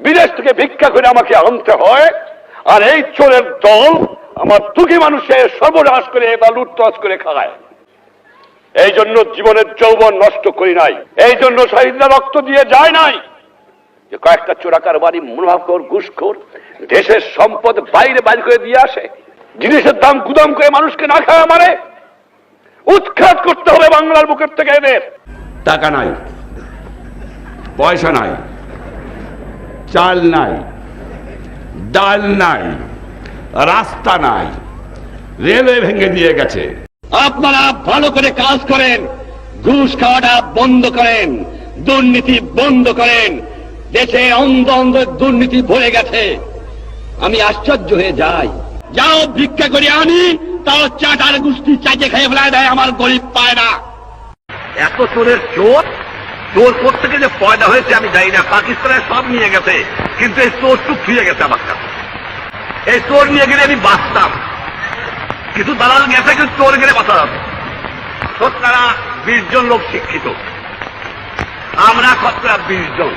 বিদেশ থেকে ভিক্ষা করে আমাকে আনতে হয়, আর এই চোরের দল আমার দুঃখী মানুষের সর্বনাশ করে বা লুটতরাজ করে খায়। এই জন্য জীবনের যৌবন নষ্ট করি নাই, এই জন্য শহীদরা রক্ত দিয়ে যায় নাই যে কয়েকটা চোরাকার বাড়ি মুনাফাখোর ঘুষখোর দেশের সম্পদ বাইরে বাইর করে দিয়ে আসে, জিনিসের দাম গুদাম করে মানুষকে না খাওয়া মারে। উৎখাত করতে হবে বাংলার বুকের থেকে এদের। টাকা নাই, পয়সা নাই, চাল নাই, ডাল নাই, রাস্তা নাই, রেলওয়ে ভেঙে দিয়ে গেছে। আপনারা ভালো করে কাজ করেন, ঘুষ খাওয়াটা বন্ধ করেন, দুর্নীতি বন্ধ করেন। দেশে অন্ধ অন্ধ দুর্নীতি ভরে গেছে। আমি আশ্চর্য হয়ে যাই, যাও ভিক্ষা করে আনি, তাও চাটার গুষ্টি চাইতে খেয়ে ফেলায় দেয়, আমার গরিব পায় না। এত চোরের চোর কোথেকে যে পয়দা হয়েছে আমি জানি না। পাকিস্তানের সব নিয়ে গেছে, কিন্তু এই চোরটুক ফিরে গেছে আমার কাছে। এই চোর নিয়ে গেলে আমি বাঁচতাম, কিন্তু দালাল গেছে, কিন্তু চোর গেলে বাঁচা যাবে। শতকরা 20 জন লোক শিক্ষিত, আমরা শতকরা 20 জন।